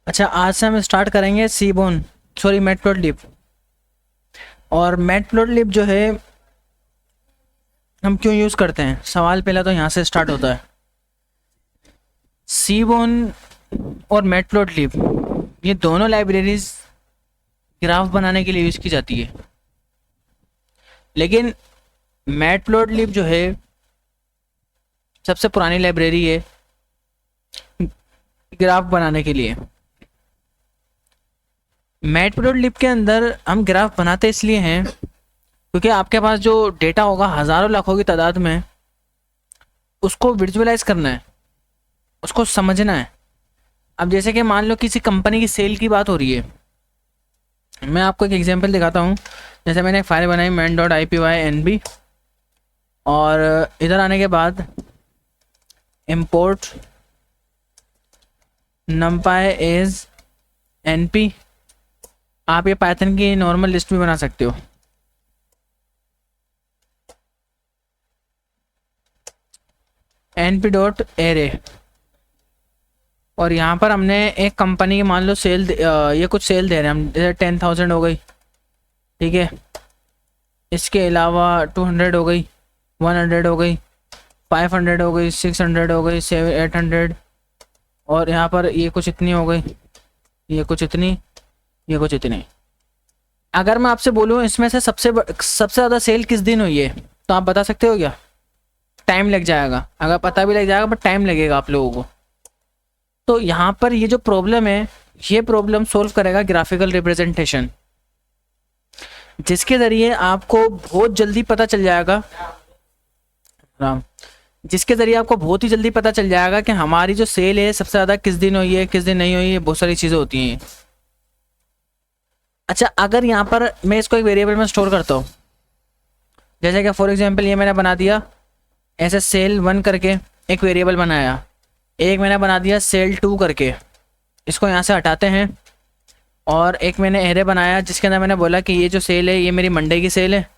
अच्छा, आज से हम स्टार्ट करेंगे सीबोन, सॉरी मैटप्लोट्लिब। और मैटप्लोट्लिब जो है हम क्यों यूज़ करते हैं, सवाल पहला तो यहाँ से स्टार्ट होता है। सीबोन और मैटप्लोट्लिब ये दोनों लाइब्रेरीज ग्राफ बनाने के लिए यूज़ की जाती है, लेकिन मैटप्लोट्लिब जो है सबसे पुरानी लाइब्रेरी है ग्राफ बनाने के लिए। मैटप्लोट्लिब के अंदर हम ग्राफ बनाते इसलिए हैं क्योंकि आपके पास जो डेटा होगा हज़ारों लाखों की तादाद में, उसको विजुअलाइज करना है, उसको समझना है। अब जैसे कि मान लो किसी कंपनी की सेल की बात हो रही है, मैं आपको एक एग्जांपल दिखाता हूँ। जैसे मैंने एक फाइल बनाई main.ipynb, और इधर आने के बाद import numpy as np, आप ये पाइथन की नॉर्मल लिस्ट भी बना सकते हो। np.array, और यहाँ पर हमने एक कंपनी की मान लो सेल, ये कुछ सेल दे रहे हैं हम, जैसे 10,000 हो गई, ठीक है। इसके अलावा 200 हो गई, 100 हो गई, 500 हो गई, 600 हो गई, 800, और यहाँ पर ये कुछ इतनी हो गई, ये कुछ इतनी, ये कुछ इतनी। अगर मैं आपसे बोलूँ इसमें से सबसे ज़्यादा सेल किस दिन हुई है, तो आप बता सकते हो क्या? टाइम लग जाएगा, अगर पता भी लग जाएगा बट टाइम लगेगा आप लोगों को। तो यहाँ पर ये जो प्रॉब्लम है, ये प्रॉब्लम सोल्व करेगा ग्राफिकल रिप्रेजेंटेशन, जिसके ज़रिए आपको बहुत जल्दी पता चल जाएगा, राम, जिसके ज़रिए आपको बहुत ही जल्दी पता चल जाएगा कि हमारी जो सेल है सबसे ज़्यादा किस दिन हुई है, किस दिन नहीं हुई है, बहुत सारी चीज़ें होती हैं। अच्छा, अगर यहाँ पर मैं इसको एक वेरिएबल में स्टोर करता हूँ, जैसे कि फॉर एग्जांपल ये मैंने बना दिया ऐसे सेल 1 करके एक वेरिएबल बनाया, एक मैंने बना दिया सेल 2 करके, इसको यहाँ से हटाते हैं, और एक मैंने एरे बनाया जिसके अंदर मैंने बोला कि ये जो सेल है ये मेरी मंडे की सेल है,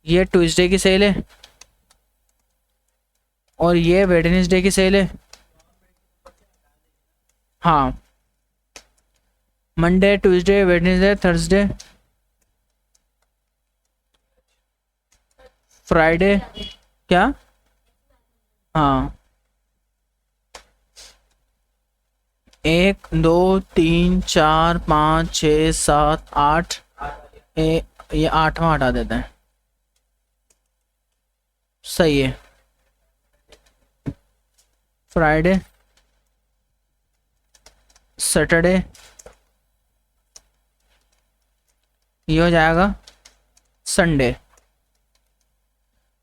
ये ट्यूसडे की सेल है, और ये वेडनेसडे की सेल है। हाँ, Monday, Tuesday, Wednesday, Thursday, Friday, क्या? हाँ, 1 2 3 4 5 6 7 8, ये 8वां हटा देते हैं, सही है। फ्राइडे, सैटरडे, ये हो जाएगा संडे।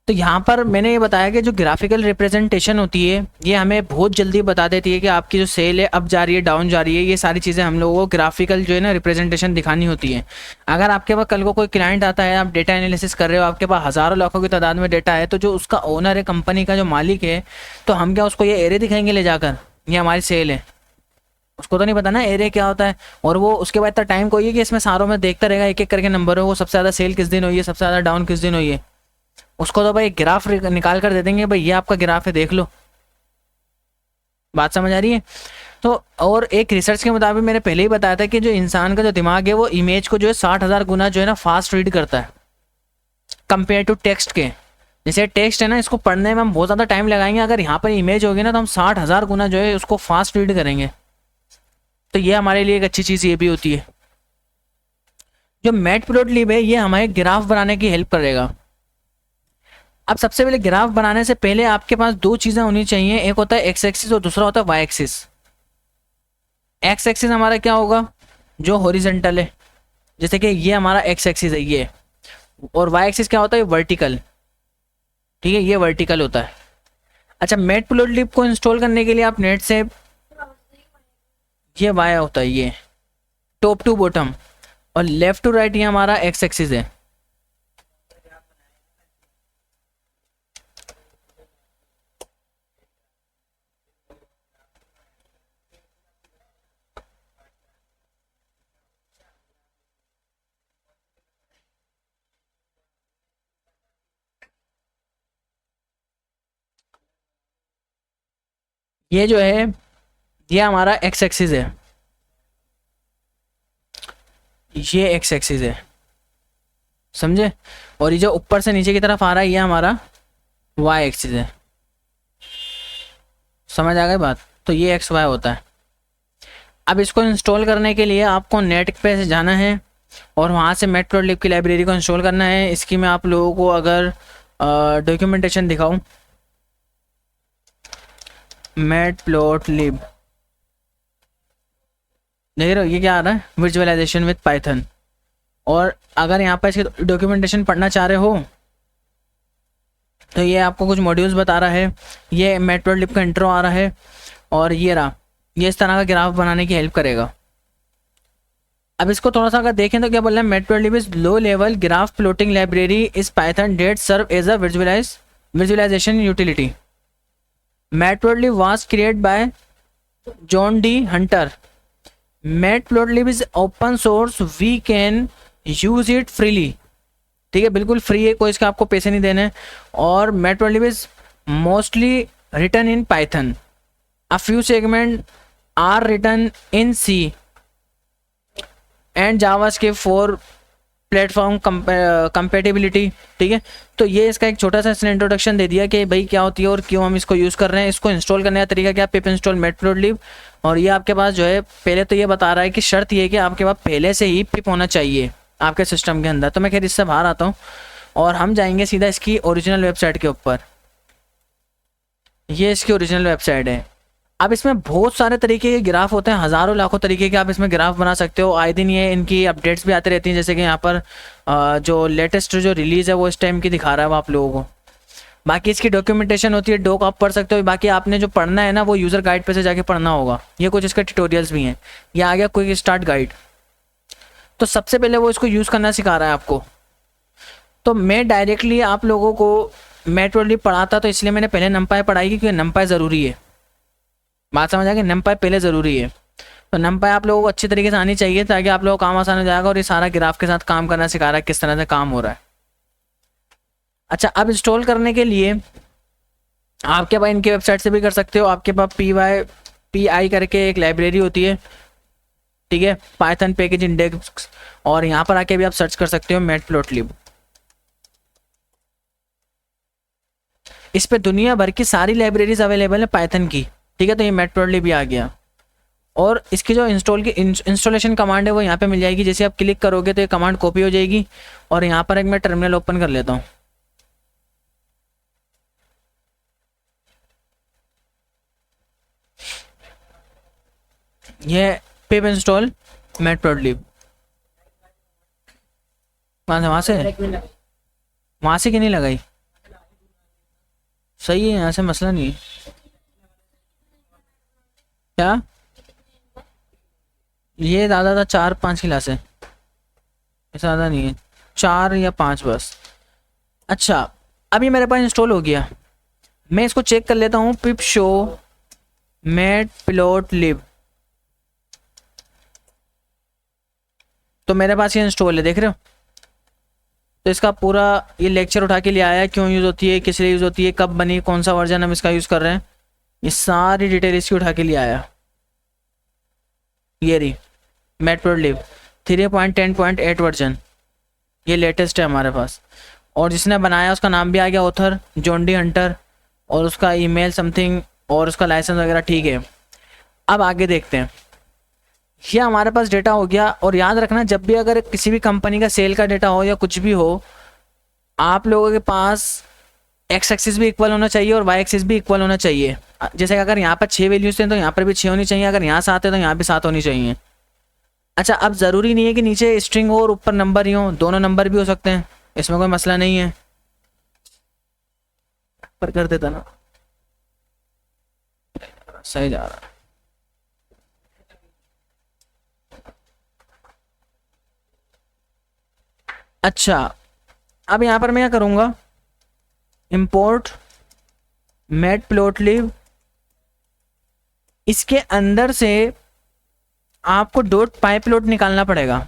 तो यहाँ पर मैंने ये बताया कि जो ग्राफिकल रिप्रेजेंटेशन होती है ये हमें बहुत जल्दी बता देती है कि आपकी जो सेल है अप जा रही है, डाउन जा रही है। ये सारी चीज़ें हम लोगों को ग्राफिकल जो है ना रिप्रेजेंटेशन दिखानी होती है। अगर आपके पास कल को कोई क्लाइंट आता है, आप डेटा एनालिसिस कर रहे हो, आपके पास हज़ारों लाखों की तादाद में डेटा है, तो जो उसका ओनर है, कंपनी का जो मालिक है, तो हम क्या उसको ये एरे दिखाएंगे ले जाकर ये हमारी सेल है? उसको तो नहीं पता ना एरे क्या होता है। और वो उसके बाद इतना टाइम कोई है कि इसमें सारों में देखता रहेगा एक एक करके नंबर हो, वो सबसे ज़्यादा सेल किस दिन हुई है, सबसे ज़्यादा डाउन किस दिन हुई है। उसको तो भाई ग्राफ निकाल कर दे देंगे, भाई ये आपका ग्राफ है देख लो। बात समझ आ रही है? तो और एक रिसर्च के मुताबिक मैंने पहले ही बताया था कि जो इंसान का जो दिमाग है वो इमेज को जो है 60,000 गुना जो है ना फास्ट रीड करता है कंपेयर टू टेक्स्ट के। जैसे टेक्स्ट है ना, इसको पढ़ने में हम बहुत ज़्यादा टाइम लगाएंगे, अगर यहाँ पर इमेज होगी ना तो हम 60,000 गुना जो है उसको फास्ट रीड करेंगे। तो ये हमारे लिए एक अच्छी चीज़ ये भी होती है। जो मैटप्लोट्लिब है ये हमारे ग्राफ बनाने की हेल्प करेगा। अब सबसे पहले ग्राफ बनाने से पहले आपके पास दो चीज़ें होनी चाहिए, एक होता है एक्स एक्सिस और दूसरा होता है वाई एक्सिस। एक्स एक्सिस हमारा क्या होगा, जो हॉरिजेंटल है, जैसे कि ये हमारा एक्स एक्सिस है ये, और वाई एक्सिस क्या होता है, वर्टिकल, ठीक है, ये वर्टिकल होता है। अच्छा, मैटप्लोट्लिब को इंस्टॉल करने के लिए आप नेट से, ये वाई होता है, ये टॉप टू बॉटम, और लेफ्ट टू राइट ये हमारा एक्स एक्सिस है। ये जो है ये हमारा एक्स एक्सिस है, ये एक्स एक्सिस है, समझे, और ये जो ऊपर से नीचे की तरफ आ रहा है ये हमारा वाई एक्सिस है। समझ आ गई बात? तो ये एक्स वाई होता है। अब इसको इंस्टॉल करने के लिए आपको नेट पे जाना है और वहाँ से मैटप्लॉटलिब की लाइब्रेरी को इंस्टॉल करना है। इसकी मैं आप लोगों को अगर डॉक्यूमेंटेशन दिखाऊं, मैटप्लॉटलिब देख रहे हो ये क्या आ रहा है, विजुअलाइजेशन विद पाइथन। और अगर यहाँ पर इसकी डॉक्यूमेंटेशन पढ़ना चाह रहे हो तो ये आपको कुछ मॉड्यूल्स बता रहा है, ये मैटप्लॉटलिब का इंट्रो आ रहा है, और ये रहा, ये इस तरह का ग्राफ बनाने की हेल्प करेगा। अब इसको थोड़ा सा अगर देखें तो क्या बोल रहे हैं, Matplotlib is low level graph plotting library is Python that serve as a visualization utility. Matplotlib was created by John D Hunter. Matplotlib is open source, we can use it freely. ठीक है, बिल्कुल free है, कोई इसके आपको पैसे नहीं देने। और Matplotlib is mostly written in Python, a few segment are written in C and JavaScript for platform compatibility. ठीक है, तो ये इसका एक छोटा सा इसने इंट्रोडक्शन दे दिया कि भाई क्या होती है और क्यों हम इसको यूज़ कर रहे हैं। इसको इंस्टॉल करने का तरीका क्या, पिप इंस्टॉल मैटप्लॉटलिब। और ये आपके पास जो है, पहले तो ये बता रहा है कि शर्त ये है कि आपके पास पहले से ही पिप होना चाहिए आपके सिस्टम के अंदर। तो मैं खैर इससे बाहर आता हूँ और हम जाएंगे सीधा इसकी ओरिजिनल वेबसाइट के ऊपर। ये इसकी ओरिजिनल वेबसाइट है। अब इसमें बहुत सारे तरीके के ग्राफ होते हैं, हज़ारों लाखों तरीके के आप इसमें ग्राफ बना सकते हो। आए दिन ये इनकी अपडेट्स भी आती रहती हैं, जैसे कि यहाँ पर जो लेटेस्ट जो रिलीज़ है वो इस टाइम की दिखा रहा है वो आप लोगों को। बाकी इसकी डॉक्यूमेंटेशन होती है, डॉक आप पढ़ सकते हो। बाकी आपने जो पढ़ना है ना वो यूज़र गाइड पे से जाके पढ़ना होगा। ये कुछ इसके ट्यूटोरियल्स भी हैं। ये आ गया क्विक स्टार्ट गाइड। तो सबसे पहले वो इसको यूज़ करना सिखा रहा है आपको। तो मैं डायरेक्टली आप लोगों को मैटप्लॉटलिब पढ़ाता तो इसलिए मैंने पहले नमपाई पढ़ाई क्योंकि नमपाई ज़रूरी है। बात समझ आ गई, नमपाई पहले ज़रूरी है। तो नमपाई आप लोगों को अच्छी तरीके से आनी चाहिए ताकि आप लोगों को काम आसान हो जाएगा। और ये सारा ग्राफ के साथ काम करना सिखा रहा है, किस तरह से काम हो रहा है। अच्छा, अब इंस्टॉल करने के लिए आपके पास इनकी वेबसाइट से भी कर सकते हो। आपके पास PI करके एक लाइब्रेरी होती है, ठीक है, पाइथन पैकेज इंडेक्स। और यहाँ पर आके भी आप सर्च कर सकते हो मैटप्लॉटलिब। इस पे दुनिया भर की सारी लाइब्रेरीज अवेलेबल है पाइथन की। ठीक है, तो ये मैटप्लॉटलिब भी आ गया। और इसकी जो इंस्टॉलेशन कमांड है वो यहाँ पे मिल जाएगी। जैसे आप क्लिक करोगे तो ये कमांड कॉपी हो जाएगी। और यहाँ पर एक मैं टर्मिनल ओपन कर लेता हूँ। ये पिप इंस्टॉल मैटप्लॉटलिब। वहाँ से क्यों नहीं लगाई? सही है, यहाँ से मसला नहीं है। क्या ये ज़्यादा 4-5 क्लास है, ज़्यादा नहीं है, 4 या 5 बस। अच्छा, अभी मेरे पास इंस्टॉल हो गया। मैं इसको चेक कर लेता हूँ, पिप शो मैटप्लॉटलिब। तो मेरे पास ये इंस्टॉल है, देख रहे हो। तो इसका पूरा ये लेक्चर उठा के लिए आया, क्यों यूज़ होती है, किस लिए यूज़ होती है, कब बनी, कौन सा वर्जन हम इसका यूज़ कर रहे हैं, ये सारी डिटेल इसकी उठा के लिए आया। ये रही मैटप्लॉटलिब 3.10.8 वर्जन, ये लेटेस्ट है हमारे पास। और जिसने बनाया उसका नाम भी आ गया, ऑथर जॉन डी हंटर, और उसका ईमेल समथिंग और उसका लाइसेंस वगैरह। ठीक है, अब आगे देखते हैं। ये हमारे पास डेटा हो गया। और याद रखना, जब भी अगर किसी भी कंपनी का सेल का डेटा हो या कुछ भी हो, आप लोगों के पास एक्स एक्सिस भी इक्वल होना चाहिए और वाई एक्सिस भी इक्वल होना चाहिए। जैसे अगर यहाँ पर 6 वैल्यूज हैं तो यहाँ पर भी 6 होनी चाहिए, अगर यहाँ 7 है तो यहाँ भी 7 होनी चाहिए। अच्छा, अब ज़रूरी नहीं है कि नीचे स्ट्रिंग हो और ऊपर नंबर ही हो, दोनों नंबर भी हो सकते हैं, इसमें कोई मसला नहीं है। पर कर देता ना, सही जा रहा। अच्छा, अब यहाँ पर मैं क्या करूँगा, इंपोर्ट मैटप्लॉटलिब। इसके अंदर से आपको .pyplot निकालना पड़ेगा।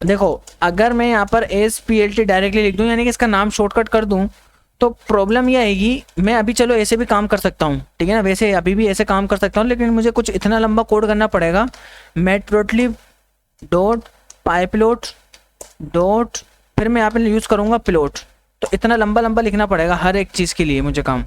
देखो, अगर मैं यहाँ पर ASPLT डायरेक्टली लिख दूँ, यानी कि इसका नाम शॉर्टकट कर दूँ, तो प्रॉब्लम ये आएगी। मैं अभी चलो ऐसे भी काम कर सकता हूँ, ठीक है ना, वैसे अभी भी ऐसे काम कर सकता हूँ, लेकिन मुझे कुछ इतना लंबा कोड करना पड़ेगा। मैटप्लॉटलिब डॉट पाई प्लॉट डॉट, फिर मैं यहाँ पे यूज़ करूँगा प्लॉट। तो इतना लंबा लंबा लिखना पड़ेगा हर एक चीज़ के लिए मुझे काम।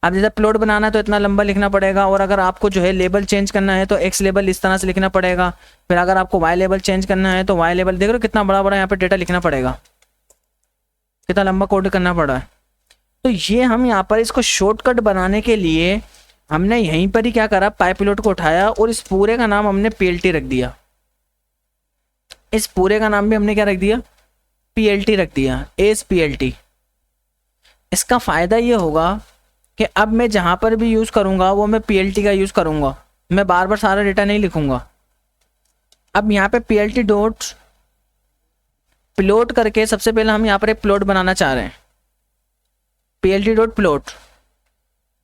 अब जैसे प्लॉट बनाना है तो इतना लंबा लिखना पड़ेगा, और अगर आपको जो है लेबल चेंज करना है तो एक्स लेबल इस तरह से लिखना पड़ेगा। फिर अगर आपको वाई लेबल चेंज करना है तो वाई लेबल, देख रहे हो कितना बड़ा बड़ा यहाँ पे डेटा लिखना पड़ेगा, कितना लंबा कोड करना पड़ रहा है। तो ये हम यहाँ पर इसको शॉर्टकट बनाने के लिए हमने यहीं पर ही क्या करा, पाइपलोट को उठाया और इस पूरे का नाम हमने पीएलटी रख दिया। इस पूरे का नाम भी हमने क्या रख दिया, पीएलटी रख दिया, एस पीएलटी। इसका फ़ायदा ये होगा कि अब मैं जहाँ पर भी यूज़ करूँगा वो मैं पीएलटी का यूज़ करूँगा, मैं बार बार सारा डेटा नहीं लिखूँगा। अब यहाँ पे पीएलटी डॉट प्लॉट करके सबसे पहले हम यहाँ पर एक प्लॉट बनाना चाह रहे हैं, पीएलटी डॉट प्लॉट।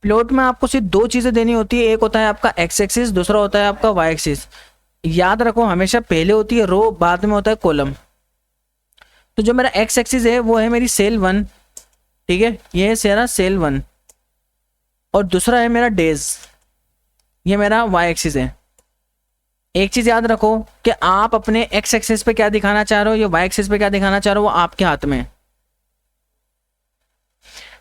प्लॉट में आपको सिर्फ दो चीज़ें देनी होती है, एक होता है आपका एक्स एक्सिस, दूसरा होता है आपका वाई एक्सिस। याद रखो हमेशा पहले होती है रो, बाद में होता है कॉलम। तो जो मेरा एक्स एक्सिस है वो है मेरी सेल 1, ठीक है, ये है मेरा सेल 1, और दूसरा है मेरा डेज, ये मेरा वाई एक्सिस है। एक चीज़ याद रखो कि आप अपने एक्स एक्सिस पे क्या दिखाना चाह रहे हो या वाई एक्सिस पे क्या दिखाना चाह रहे हो, वो आपके हाथ में है।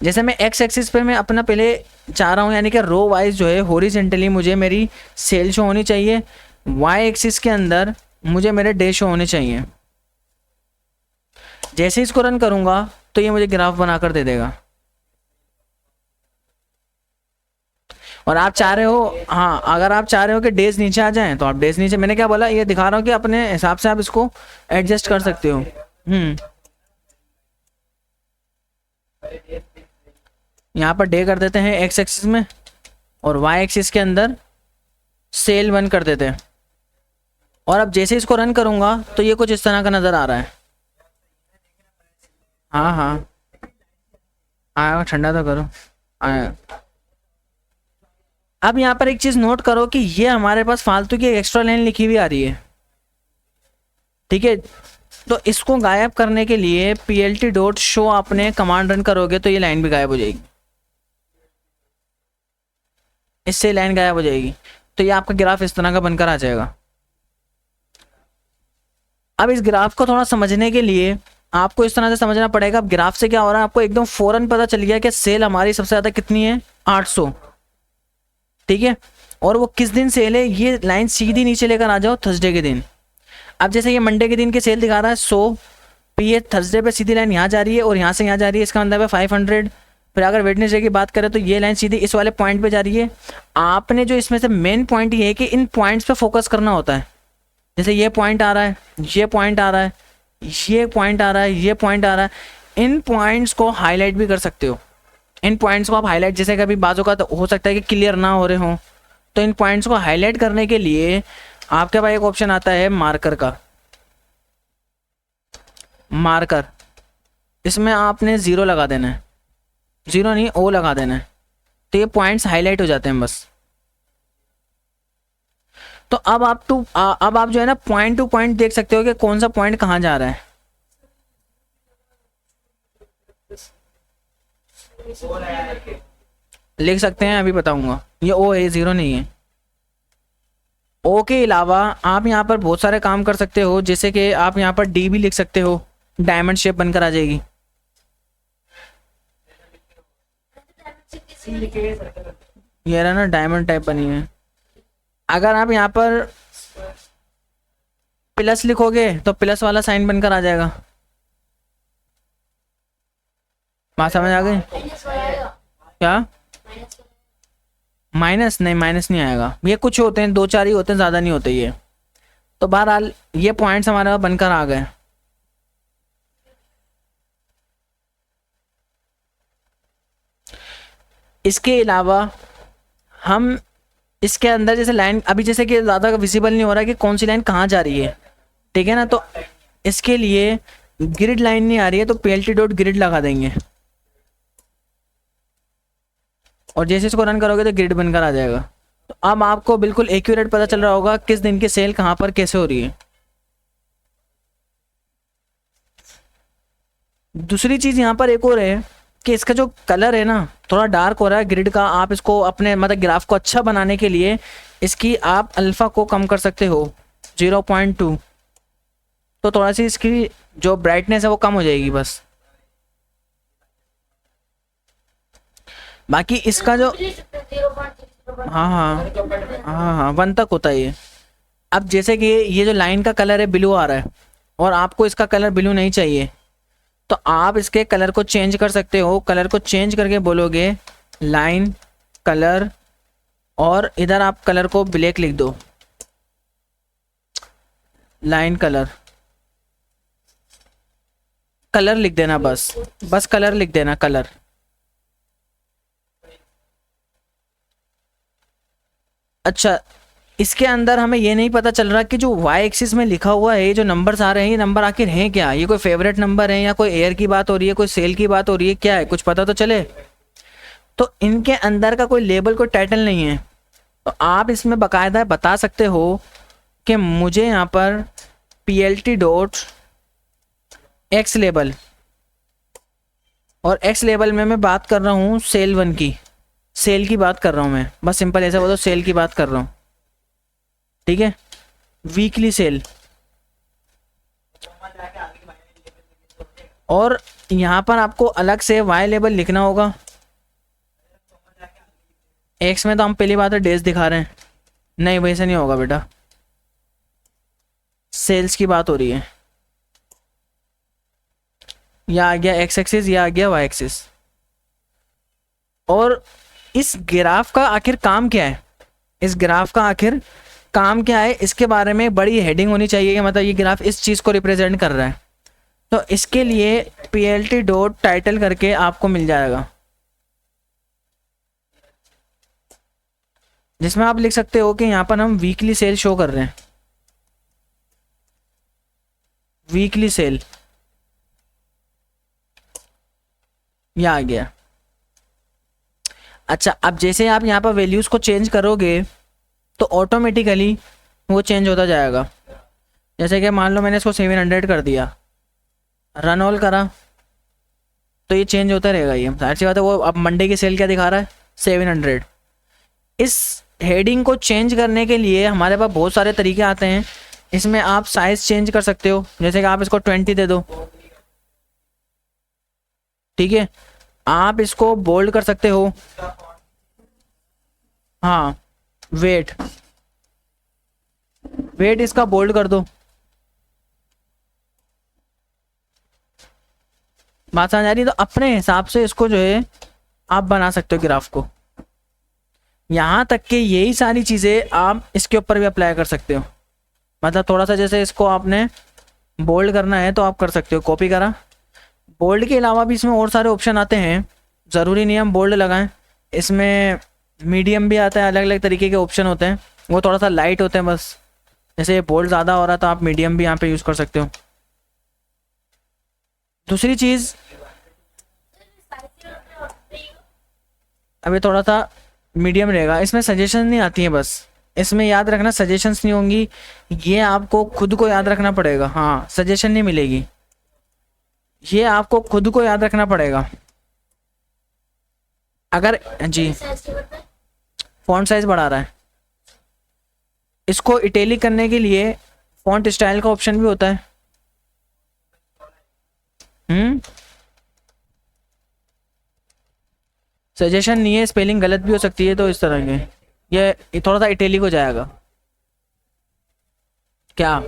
जैसे मैं एक्स एक्सिस पे मैं अपना पहले चाह रहा हूँ, यानी कि रो वाइज जो है हॉरिजेंटली मुझे मेरी सेल शो होनी चाहिए, वाई एक्सिस के अंदर मुझे मेरे डे शो होने चाहिए। जैसे इसको रन करूँगा तो ये मुझे ग्राफ बनाकर दे देगा। और आप चाह रहे हो, हाँ अगर आप चाह रहे हो कि डेज नीचे आ जाएं तो आप डेज नीचे, मैंने क्या बोला, ये दिखा रहा हूँ कि अपने हिसाब से आप इसको एडजस्ट कर सकते हो। यहाँ पर डे कर देते हैं एक्स एक्सिस में, और वाई एक्सिस के अंदर सेल 1 कर देते हैं। और अब जैसे इसको रन करूँगा तो ये कुछ इस तरह का नज़र आ रहा है। हाँ हाँ आया, ठंडा तो करो, आया। अब यहाँ पर एक चीज़ नोट करो कि ये हमारे पास फालतू की एक एक्स्ट्रा लाइन लिखी हुई आ रही है, ठीक है। तो इसको गायब करने के लिए पीएलटी डॉट शो आपने कमांड रन करोगे तो ये लाइन भी गायब हो जाएगी, इससे लाइन गायब हो जाएगी। तो ये आपका ग्राफ इस तरह का बनकर आ जाएगा। अब इस ग्राफ को थोड़ा समझने के लिए आपको इस तरह से समझना पड़ेगा। अब ग्राफ से क्या हो रहा है आपको एकदम फौरन पता चल गया कि सेल हमारी सबसे ज़्यादा कितनी है, 800, ठीक है। और वो किस दिन सेल है, ये लाइन सीधी नीचे लेकर आ जाओ थर्सडे के दिन। अब जैसे ये मंडे के दिन के सेल दिखा रहा है 100, फिर ये थर्सडे पे सीधी लाइन यहाँ जा रही है और यहाँ से यहाँ जा रही है, इसका मतलब है 500। फिर अगर वेडनेसडे की बात करें तो ये लाइन सीधी इस वाले पॉइंट पे जा रही है। आपने जो इसमें से मेन पॉइंट ये है कि इन पॉइंट्स पे फोकस करना होता है। जैसे ये पॉइंट आ रहा है, ये पॉइंट आ रहा है, ये पॉइंट आ रहा है, ये पॉइंट आ रहा है, इन पॉइंट्स को हाईलाइट भी कर सकते हो। इन पॉइंट्स को आप हाईलाइट, जैसे कभी बाजू का तो हो सकता है कि क्लियर ना हो रहे हों, तो इन पॉइंट्स को हाईलाइट करने के लिए आपके पास एक ऑप्शन आता है मार्कर का, मार्कर। इसमें आपने 0 लगा देना है, 0 नहीं O लगा देना है, तो ये पॉइंट्स हाईलाइट हो जाते हैं बस। तो अब आप जो है ना पॉइंट टू पॉइंट देख सकते हो कि कौन सा पॉइंट कहाँ जा रहा है। लिख सकते हैं, अभी बताऊंगा। ये O है, 0 नहीं है। O के अलावा आप यहाँ पर बहुत सारे काम कर सकते हो, जैसे कि आप यहाँ पर D भी लिख सकते हो, डायमंड शेप बनकर आ जाएगी। ये रहा ना डायमंड टाइप बनी है। अगर आप यहाँ पर प्लस लिखोगे तो प्लस वाला साइन बनकर आ जाएगा। बात समझ आ गई क्या? माइनस नहीं, माइनस नहीं आएगा। ये कुछ होते हैं, 2-4 ही होते हैं, ज़्यादा नहीं होते ये। तो बहरहाल ये पॉइंट्स हमारे बनकर आ गए। इसके अलावा हम इसके अंदर जैसे लाइन, अभी जैसे कि ज़्यादा विजिबल नहीं हो रहा कि कौन सी लाइन कहाँ जा रही है, ठीक है ना। तो इसके लिए ग्रिड लाइन नहीं आ रही है तो पीएलटी डॉट ग्रिड लगा देंगे, और जैसे इसको रन करोगे तो ग्रिड बनकर आ जाएगा। तो अब आपको बिल्कुल एक्यूरेट पता चल रहा होगा किस दिन की सेल कहाँ पर कैसे हो रही है। दूसरी चीज़ यहाँ पर एक और है कि इसका जो कलर है ना थोड़ा डार्क हो रहा है ग्रिड का। आप इसको अपने मतलब ग्राफ को अच्छा बनाने के लिए इसकी आप अल्फ़ा को कम कर सकते हो 0.2, तो थोड़ा सी इसकी जो ब्राइटनेस है वो कम हो जाएगी बस। बाकी इसका जो हाँ हाँ हाँ हाँ 1 तक होता है ये। अब जैसे कि ये जो लाइन का कलर है ब्लू आ रहा है और आपको इसका कलर ब्लू नहीं चाहिए, तो आप इसके कलर को चेंज कर सकते हो। कलर को चेंज करके बोलोगे लाइन कलर, और इधर आप कलर को ब्लैक लिख दो, लाइन कलर, कलर लिख देना बस, बस कलर लिख देना, कलर। अच्छा, इसके अंदर हमें ये नहीं पता चल रहा कि जो वाई एक्सिस में लिखा हुआ है, जो नंबर्स आ रहे हैं, ये नंबर आखिर हैं क्या? ये कोई फेवरेट नंबर है या कोई एयर की बात हो रही है, कोई सेल की बात हो रही है, क्या है? कुछ पता तो चले। तो इनके अंदर का कोई लेबल, कोई टाइटल नहीं है। तो आप इसमें बाकायदा बता सकते हो कि मुझे यहाँ पर PLT डॉट एक्स लेबल, और एक्स लेबल में मैं बात कर रहा हूँ सेल 1 की, सेल की बात कर रहा हूँ मैं, बस सिंपल ऐसा बोलो, सेल की बात कर रहा हूँ, ठीक है। वीकली सेल, और यहाँ पर आपको अलग से वाई लेबल लिखना होगा। एक्स में तो हम पहली बात है डेज दिखा रहे हैं, नहीं वैसे नहीं होगा बेटा, सेल्स की बात हो रही है। या आ गया एक्स एक्सिस, या आ गया वाई एक्सिस। और इस ग्राफ का आखिर काम क्या है, इस ग्राफ का आखिर काम क्या है, इसके बारे में बड़ी हेडिंग होनी चाहिए कि मतलब ये ग्राफ इस चीज़ को रिप्रेजेंट कर रहा है। तो इसके लिए PLT डॉट टाइटल करके आपको मिल जाएगा, जिसमें आप लिख सकते हो कि यहाँ पर हम वीकली सेल शो कर रहे हैं, वीकली सेल, ये आ गया। अच्छा, अब जैसे आप यहाँ पर वैल्यूज़ को चेंज करोगे तो ऑटोमेटिकली वो चेंज होता जाएगा। जैसे कि मान लो मैंने इसको 700 कर दिया, रन ऑल करा, तो ये चेंज होता रहेगा। ये जाहिर सी बात है, वो अब मंडे की सेल क्या दिखा रहा है, 700। इस हेडिंग को चेंज करने के लिए हमारे पास बहुत सारे तरीके आते हैं। इसमें आप साइज़ चेंज कर सकते हो, जैसे कि आप इसको 20 दे दो, ठीक है। आप इसको बोल्ड कर सकते हो, हाँ, वेट, वेट इसका बोल्ड कर दो। बात समझ आ रही है? तो अपने हिसाब से इसको जो है आप बना सकते हो ग्राफ को। यहाँ तक कि यही सारी चीज़ें आप इसके ऊपर भी अप्लाई कर सकते हो। मतलब थोड़ा सा जैसे इसको आपने बोल्ड करना है तो आप कर सकते हो, कॉपी करा। बोल्ड के अलावा भी इसमें और सारे ऑप्शन आते हैं, ज़रूरी नहीं हम बोल्ड लगाएं। इसमें मीडियम भी आता है, अलग अलग तरीके के ऑप्शन होते हैं, वो थोड़ा सा लाइट होते हैं बस। जैसे बोल्ड ज़्यादा हो रहा है तो आप मीडियम भी यहाँ पे यूज़ कर सकते हो। दूसरी चीज़, अभी थोड़ा सा मीडियम रहेगा, इसमें सजेशन नहीं आती है, बस इसमें याद रखना सजेशंस नहीं होंगी, ये आपको खुद को याद रखना पड़ेगा। हाँ, सजेशन नहीं मिलेगी, ये आपको खुद को याद रखना पड़ेगा। अगर जी फॉन्ट साइज बढ़ा रहा है, इसको इटैलिक करने के लिए फॉन्ट स्टाइल का ऑप्शन भी होता है। सजेशन नहीं है, स्पेलिंग गलत भी हो सकती है, तो इस तरह के ये थोड़ा सा इटैलिक हो जाएगा। क्या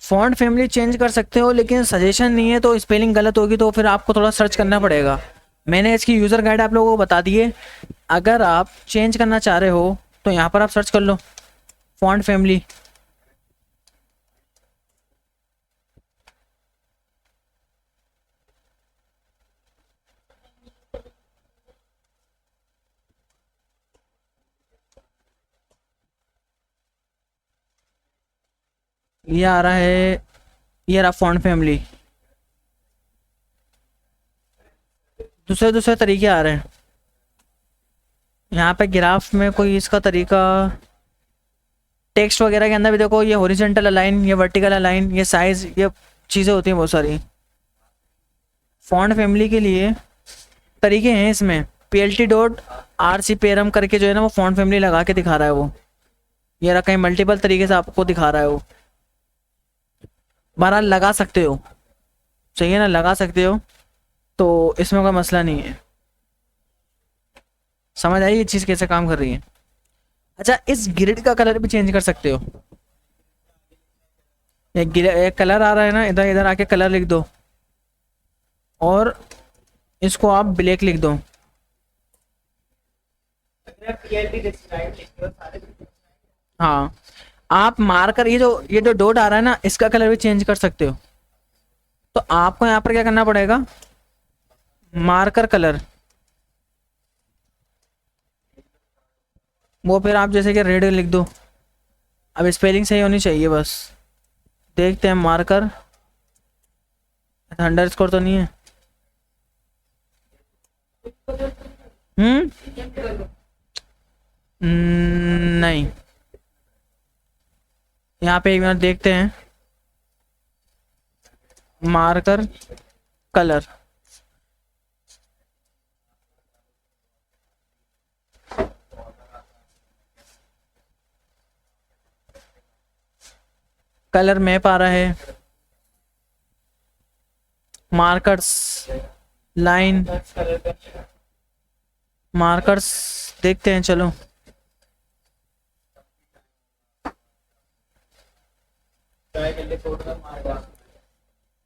फॉन्ट फैमिली चेंज कर सकते हो, लेकिन सजेशन नहीं है तो स्पेलिंग गलत होगी तो फिर आपको थोड़ा सर्च करना पड़ेगा। मैंने इसकी यूज़र गाइड आप लोगों को बता दी है, अगर आप चेंज करना चाह रहे हो तो यहाँ पर आप सर्च कर लो फॉन्ट फैमिली। ये आ रहा है, ये रहा फॉन्ट फैमिली। दूसरे दूसरे तरीके आ रहे हैं यहाँ पे ग्राफ में। कोई इसका तरीका, टेक्स्ट वगैरह के अंदर भी देखो, ये हॉरिजॉन्टल अलाइन, ये वर्टिकल अलाइन, ये साइज, ये चीज़ें होती हैं बहुत सारी। फॉन्ट फैमिली के लिए तरीके हैं इसमें, PLT डॉट RC पेरम करके जो है ना वो फॉन्ट फैमिली लगा के दिखा रहा है वो, ये रहा, कहीं मल्टीपल तरीके से आपको दिखा रहा है वो। बहरहाल लगा सकते हो, सही है ना, लगा सकते हो, तो इसमें कोई मसला नहीं है। समझ आई ये चीज़ कैसे काम कर रही है। अच्छा, इस ग्रिड का कलर भी चेंज कर सकते हो। एक कलर आ रहा है ना, इधर इधर आके कलर लिख दो और इसको आप ब्लैक लिख दो। हाँ, आप मार्कर ये जो डॉट आ रहा है ना, इसका कलर भी चेंज कर सकते हो। तो आपको यहाँ पर क्या करना पड़ेगा, मार्कर कलर, वो फिर आप जैसे कि रेड लिख दो। अब स्पेलिंग सही होनी चाहिए बस, देखते हैं। मार्कर अंडरस्कोर तो नहीं है। नहीं, यहाँ पे एक मिनट देखते हैं। मार्कर कलर, कलर मैप आ रहा है, मार्कर्स लाइन, मार्कर्स देखते हैं। चलो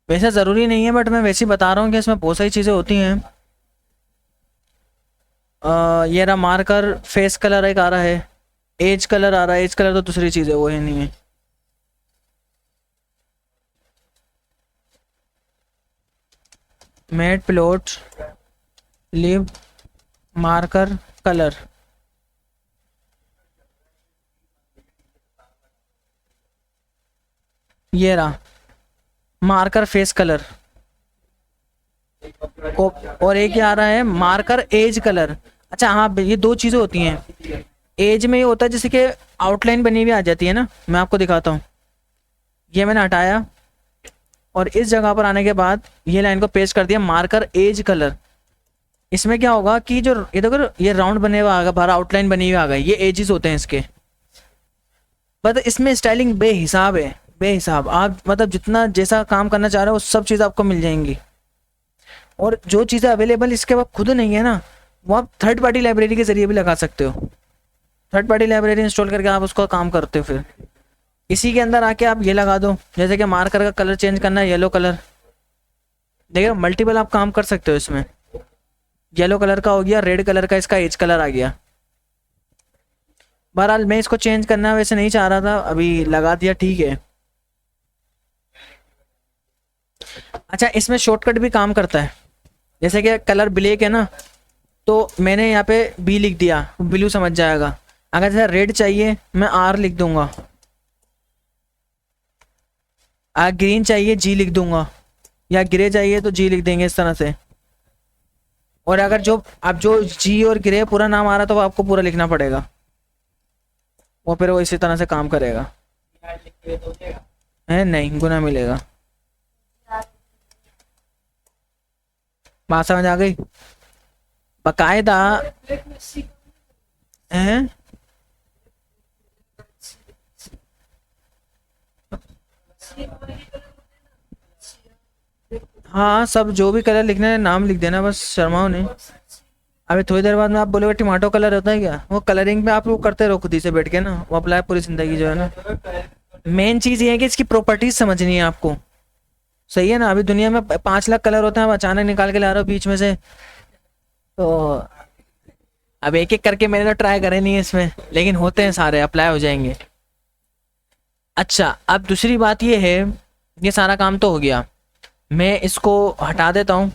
वैसे ज़रूरी नहीं है, बट मैं वैसे ही बता रहा हूँ कि इसमें बहुत सारी चीज़ें होती हैं। ये रहा मार्कर, फेस कलर एक आ रहा है, एज कलर आ रहा है। एज कलर तो दूसरी चीज़ है, वो है नहीं है। Matplotlib marker colour, ये रहा मार्कर फेस कलर। और एक आ रहा है मार्कर एज कलर। अच्छा हाँ, ये दो चीज़ें होती हैं। एज में ये होता है जैसे कि आउटलाइन बनी हुई आ जाती है ना, मैं आपको दिखाता हूँ। ये मैंने हटाया और इस जगह पर आने के बाद ये लाइन को पेस्ट कर दिया, मार्कर एज कलर। इसमें क्या होगा कि जो ये देखो, ये राउंड बने हुआ आ गया, बाहर आउटलाइन बनी हुई आ गई, ये एजेस होते हैं इसके। मतलब इसमें स्टाइलिंग बेहिसाब है, बेहिसाब। आप मतलब जितना जैसा काम करना चाह रहे हो वो सब चीज़ आपको मिल जाएंगी। और जो चीज़ें अवेलेबल इसके बाद खुद नहीं है ना, वो आप थर्ड पार्टी लाइब्रेरी के ज़रिए भी लगा सकते हो। थर्ड पार्टी लाइब्रेरी इंस्टॉल करके आप उसका काम करते हो। फिर इसी के अंदर आके आप ये लगा दो, जैसे कि मार्कर का कलर चेंज करना है, येलो कलर। देखिए मल्टीपल आप काम कर सकते हो इसमें। येलो कलर का हो गया, रेड कलर का इसका एज कलर आ गया। बहरहाल मैं इसको चेंज करना वैसे नहीं चाह रहा था, अभी लगा दिया, ठीक है। अच्छा, इसमें शॉर्टकट भी काम करता है। जैसे कि कलर ब्लैक है ना, तो मैंने यहाँ पे बी लिख दिया, ब्लू समझ जाएगा। अगर जैसे रेड चाहिए मैं आर लिख दूंगा, अगर ग्रीन चाहिए जी लिख दूंगा, या ग्रे चाहिए तो जी लिख देंगे, इस तरह से। और अगर जो अब जो जी और ग्रे पूरा नाम आ रहा तो वो आपको पूरा लिखना पड़ेगा, वो फिर वो इसी तरह से काम करेगा। है नहीं, गुना मिलेगा। बात समझ आ गई? बकायदा है। हाँ, सब जो भी कलर लिखना है नाम लिख देना बस, शर्माओ नहीं। अभी थोड़ी देर बाद में आप बोलोगे टमाटो कलर होता है क्या, वो कलरिंग पे आप लोग करते रहो खुद ही से बैठ के ना, वो अप्लाई पूरी जिंदगी जो है ना। मेन चीज़ ये है कि इसकी प्रॉपर्टीज समझनी है आपको, सही है ना। अभी दुनिया में 5 लाख कलर होते हैं, आप अचानक निकाल के ला रहे हो बीच में से, तो अब एक एक करके मैंने तो ट्राई करे नहीं है इसमें, लेकिन होते हैं सारे, अप्लाई हो जाएंगे। अच्छा, अब दूसरी बात ये है, ये सारा काम तो हो गया, मैं इसको हटा देता हूँ,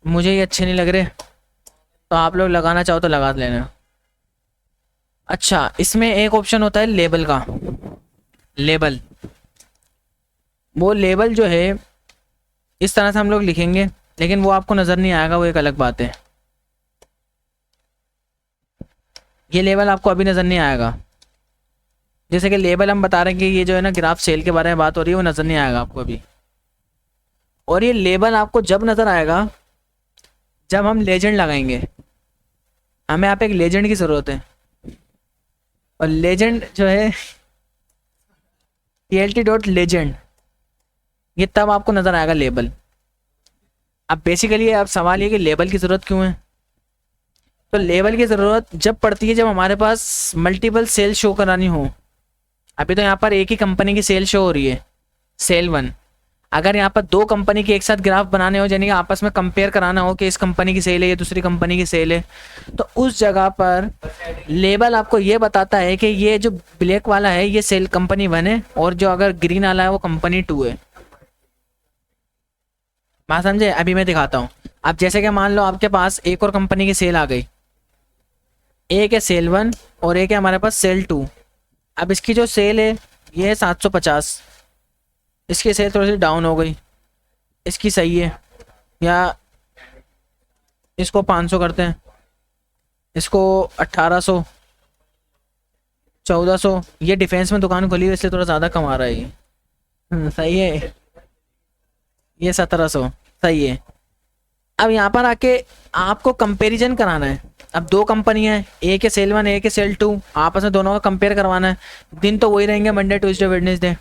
मुझे ये अच्छे नहीं लग रहे, तो आप लोग लगाना चाहो तो लगा लेना। अच्छा, इसमें एक ऑप्शन होता है लेबल का। लेबल, वो लेबल जो है इस तरह से हम लोग लिखेंगे, लेकिन वो आपको नज़र नहीं आएगा, वो एक अलग बात है। ये लेबल आपको अभी नज़र नहीं आएगा। जैसे कि लेबल हम बता रहे हैं कि ये जो है ना ग्राफ सेल के बारे में बात हो रही है, वो नज़र नहीं आएगा आपको अभी। और ये लेबल आपको जब नज़र आएगा जब हम लेजेंड लगाएंगे, हमें यहाँ पे एक लेजेंड की ज़रूरत है, और लेजेंड जो है TLT डॉट लेजेंड, ये तब आपको नज़र आएगा लेबल। अब बेसिकली अब सवाल ये कि लेबल की ज़रूरत क्यों है। तो लेबल की ज़रूरत जब पड़ती है जब हमारे पास मल्टीपल सेल शो करानी हो। अभी तो यहाँ पर एक ही कंपनी की सेल शो हो रही है, सेल 1। अगर यहाँ पर दो कंपनी के एक साथ ग्राफ बनाने हो, यानी कि आपस में कंपेयर कराना हो कि इस कंपनी की सेल है, ये दूसरी कंपनी की सेल है, तो उस जगह पर लेबल आपको ये बताता है कि ये जो ब्लैक वाला है ये सेल कंपनी 1 है, और जो अगर ग्रीन वाला है वो कंपनी 2 है। बात समझे? अभी मैं दिखाता हूँ। अब जैसे कि मान लो आपके पास एक और कंपनी की सेल आ गई, एक है सेल 1 और एक है हमारे पास सेल 2। अब इसकी जो सेल है ये है 750, इसकी सेल थोड़ी सी डाउन हो गई, इसकी सही है, या इसको 500 करते हैं, इसको 1800, 1400। ये डिफेंस में दुकान खोली है इसलिए थोड़ा ज़्यादा कमा रहा है ये। सही है। ये 1700 सही है। अब यहाँ पर आके आपको कंपैरिजन कराना है। अब दो कंपनी है, एक है सेल 1 एक है सेल 2, आपस में दोनों का कंपेयर करवाना है। दिन तो वही रहेंगे, मंडे ट्यूसडे वेडनेसडे,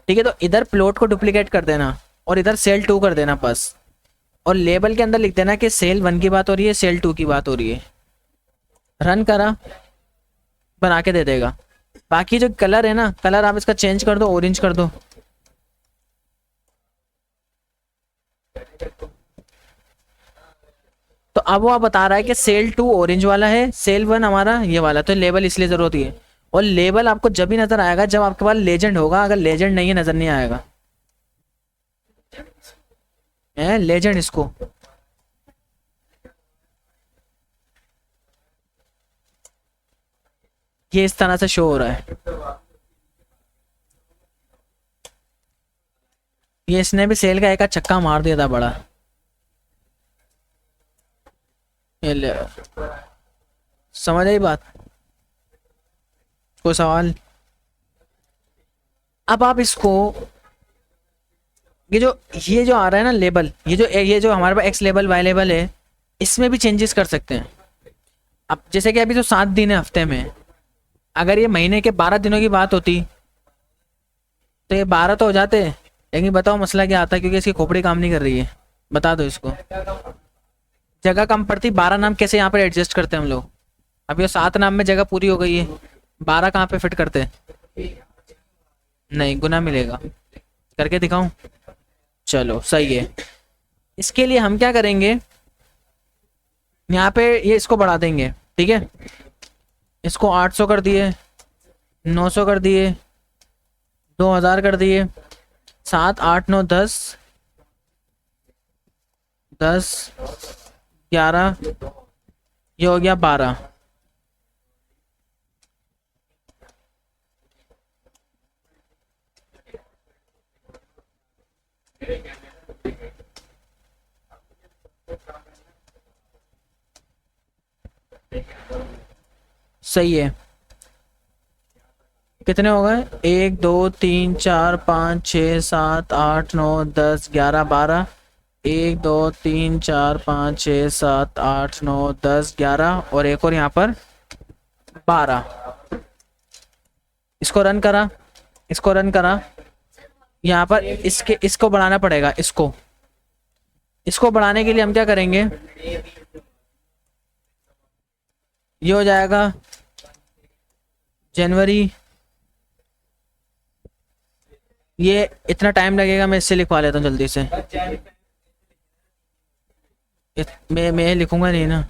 ठीक है। तो इधर प्लॉट को डुप्लीकेट कर देना और इधर सेल 2 कर देना बस, और लेबल के अंदर लिख देना कि सेल 1 की बात हो रही है, सेल 2 की बात हो रही है। रन करा, बना के दे देगा। बाकी जो कलर है ना, कलर आप इसका चेंज कर दो, ऑरेंज कर दो। तो अब वो बता रहा है कि सेल 2 ऑरेंज वाला है, सेल 1 हमारा ये वाला। तो लेबल इसलिए जरूरत है। और लेबल आपको जब भी नजर आएगा जब आपके पास लेजेंड होगा, अगर लेजेंड नहीं है नजर नहीं आएगा। है लेजेंड, इसको ये इस तरह से शो हो रहा है। ये इसने भी सेल का एक छक्का मार दिया था बड़ा। ये ले, समझ आई बात? कोई सवाल? अब आप इसको ये जो आ रहा है ना लेबल, ये जो हमारे पास एक्स लेबल वाई लेबल है, इसमें भी चेंजेस कर सकते हैं। अब जैसे कि अभी तो 7 दिन है हफ्ते में, अगर ये महीने के 12 दिनों की बात होती तो ये 12 तो हो जाते। लेकिन बताओ मसला क्या आता है, क्योंकि इसकी खोपड़ी काम नहीं कर रही है। बता दो इसको, जगह कम पड़ती। 12 नाम कैसे यहाँ पर एडजस्ट करते हैं हम लोग? अब ये 7 नाम में जगह पूरी हो गई है, 12 कहाँ पे फिट करते हैं? नहीं, गुना मिलेगा। करके दिखाऊं? चलो सही है। इसके लिए हम क्या करेंगे, यहाँ पे ये इसको बढ़ा देंगे, ठीक है। इसको 800 कर दिए, 900 कर दिए, 2000 कर दिए, 7 8 9 10 10 11, ये हो गया 12। सही है। कितने हो गए? 1 2 3 4 5 6 7 8 9 10 11 12। 1 2 3 4 5 6 7 8 9 10 11, और एक और यहाँ पर 12। इसको रन करा, इसको रन करा। यहाँ पर इसको बढ़ाना पड़ेगा। इसको बढ़ाने के लिए हम क्या करेंगे, ये हो जाएगा जनवरी। ये इतना टाइम लगेगा, मैं इससे लिखवा लेता हूँ जल्दी से। मैं लिखूंगा नहीं ना।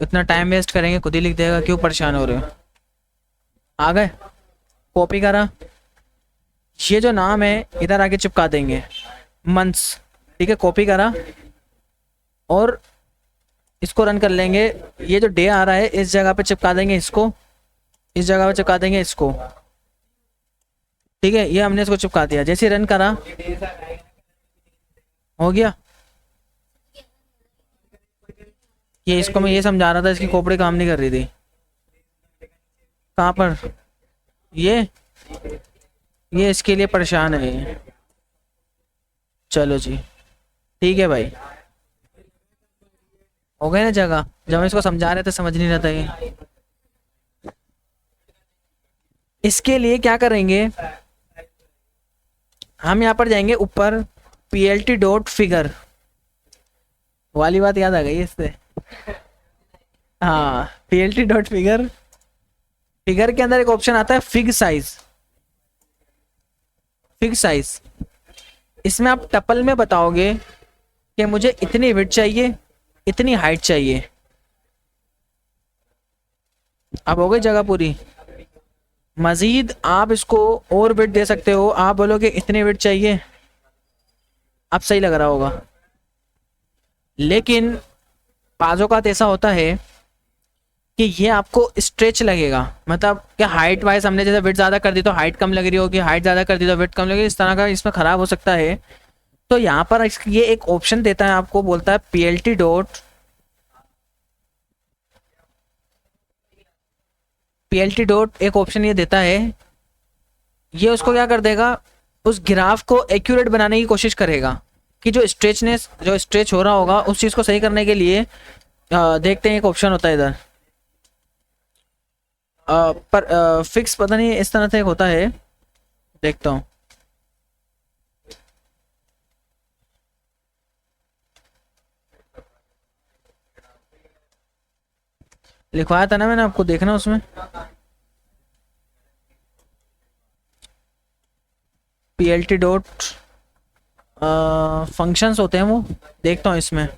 इतना टाइम वेस्ट करेंगे, खुद ही लिख देगा, क्यों परेशान हो रहे हो? आ गए? कॉपी करा। ये जो नाम है इधर आके चिपका देंगे, मंथ्स, ठीक है। कॉपी करा और इसको रन कर लेंगे। ये जो डे आ रहा है इस जगह पे चिपका देंगे, इसको इस जगह पे चिपका देंगे इसको, ठीक है। ये हमने इसको चिपका दिया। जैसे रन करा हो गया। ये इसको मैं ये समझा रहा था, इसकी खोपड़ी काम नहीं कर रही थी। कहाँ पर? ये इसके लिए परेशान है ये। चलो जी ठीक है भाई, हो गए ना जगह। जब हम इसको समझा रहे थे समझ नहीं रहा था ये। इसके लिए क्या करेंगे, हम यहाँ पर जाएंगे ऊपर, PLT डॉट फिगर वाली बात याद आ गई इससे। हाँ, PLT डॉट फिगर, फिगर के अंदर एक ऑप्शन आता है फिग साइज। फिग साइज, इसमें आप टपल में बताओगे कि मुझे इतनी विड्थ चाहिए, इतनी हाइट चाहिए। अब हो गई जगह पूरी। मजीद आप इसको और विड्थ दे सकते हो, आप बोलोगे इतनी विड्थ चाहिए, अब सही लग रहा होगा। लेकिन बाजों का ऐसा होता है कि ये आपको स्ट्रेच लगेगा, मतलब क्या हाइट वाइज हमने जैसे विड्थ ज़्यादा कर दी तो हाइट कम लग रही होगी, हाइट ज़्यादा कर दी तो विड्थ कम लगेगी, इस तरह का इसमें ख़राब हो सकता है। तो यहाँ पर ये एक ऑप्शन देता है आपको, बोलता है PLT डॉट एक ऑप्शन ये देता है, ये उसको क्या कर देगा, उस ग्राफ को एक्यूरेट बनाने की कोशिश करेगा कि जो स्ट्रेच हो रहा होगा उस चीज़ को सही करने के लिए। देखते हैं एक ऑप्शन होता है इधर, पर फिक्स पता नहीं इस तरह से एक होता है, देखता हूँ। लिखवाया था ना मैंने आपको, देखना उसमें PLT डॉट फंक्शंस होते हैं वो, देखता हूँ इसमें।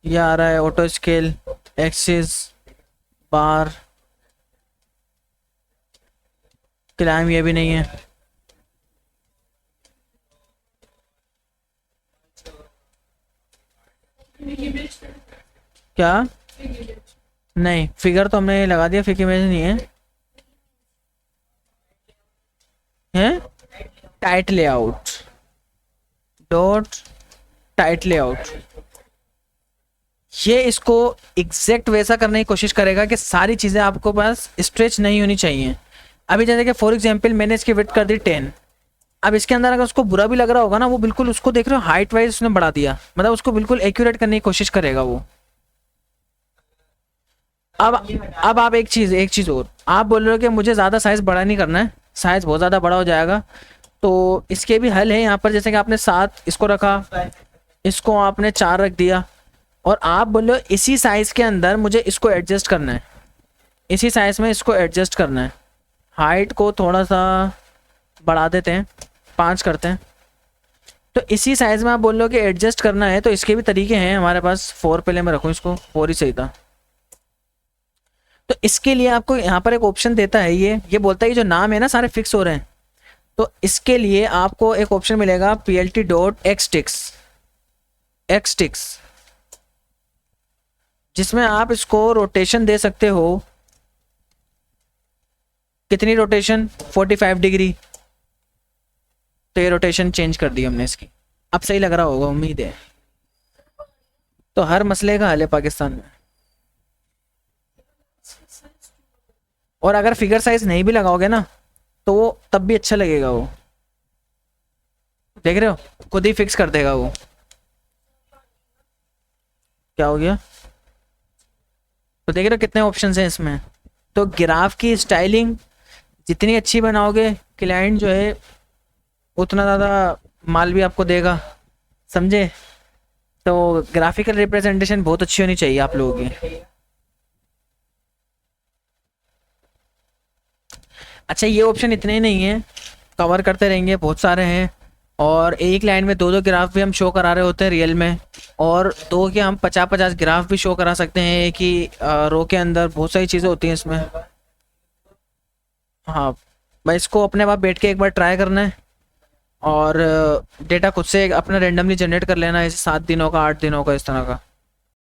ये आ रहा है ऑटो स्केल, एक्सिस, बार, क्लाइम, ये भी नहीं है। क्या? नहीं, फिगर तो हमने लगा दिया, फिग इमेज नहीं है। हैं? Tight layout dot tight layout, ये इसको एग्जैक्ट वैसा करने की कोशिश करेगा कि सारी चीज़ें आपको पास स्ट्रेच नहीं होनी चाहिए। अभी जैसे कि फॉर एग्जांपल मैंने इसकी विड्थ कर दी 10, अब इसके अंदर अगर उसको बुरा भी लग रहा होगा ना, वो बिल्कुल उसको देख रहे हो हाइट वाइज उसने बढ़ा दिया, मतलब उसको बिल्कुल एक्यूरेट करने की कोशिश करेगा वो। अब आप एक चीज़ और, आप बोल रहे हो कि मुझे ज़्यादा साइज़ बड़ा नहीं करना है, साइज़ बहुत ज़्यादा बड़ा हो जाएगा। तो इसके भी हल है यहाँ पर, जैसे कि आपने 7 इसको रखा, इसको आपने 4 रख दिया, और आप बोलो इसी साइज़ के अंदर मुझे इसको एडजस्ट करना है, इसी साइज़ में इसको एडजस्ट करना है। हाइट को थोड़ा सा बढ़ा देते हैं, 5 करते हैं। तो इसी साइज़ में आप बोल लो कि एडजस्ट करना है, तो इसके भी तरीके हैं हमारे पास। 4 पहले मैं रखूँ इसको, 4 ही सही था। तो इसके लिए आपको यहाँ पर एक ऑप्शन देता है, ये बोलता है कि जो नाम है ना सारे फिक्स हो रहे हैं, तो इसके लिए आपको एक ऑप्शन मिलेगा PLT डॉट एक्सटिक्स, जिसमें आप इसको रोटेशन दे सकते हो। कितनी रोटेशन? 45 डिग्री। तो ये रोटेशन चेंज कर दी हमने इसकी, अब सही लग रहा होगा उम्मीद है। तो हर मसले का हल है पाकिस्तान में। और अगर फिगर साइज नहीं भी लगाओगे ना तो वो तब भी अच्छा लगेगा, वो देख रहे हो खुद ही फिक्स कर देगा वो। क्या हो गया? तो देख रहे हो कितने ऑप्शंस हैं इसमें। तो ग्राफ की स्टाइलिंग जितनी अच्छी बनाओगे, क्लाइंट जो है उतना ज़्यादा माल भी आपको देगा, समझे। तो ग्राफिकल रिप्रेजेंटेशन बहुत अच्छी होनी चाहिए आप लोगों की। अच्छा, ये ऑप्शन इतने ही नहीं है, कवर करते रहेंगे, बहुत सारे हैं। और एक लाइन में 2-2 ग्राफ भी हम शो करा रहे होते हैं रियल में, और 2 के हम 50-50 ग्राफ भी शो करा सकते हैं एक ही रो के अंदर। बहुत सारी चीज़ें होती हैं इसमें। हाँ भाई, इसको अपने आप बैठ के एक बार ट्राई करना है, और डेटा खुद से अपना रेंडमली जनरेट कर लेना है, 7 दिनों का, 8 दिनों का, इस तरह का।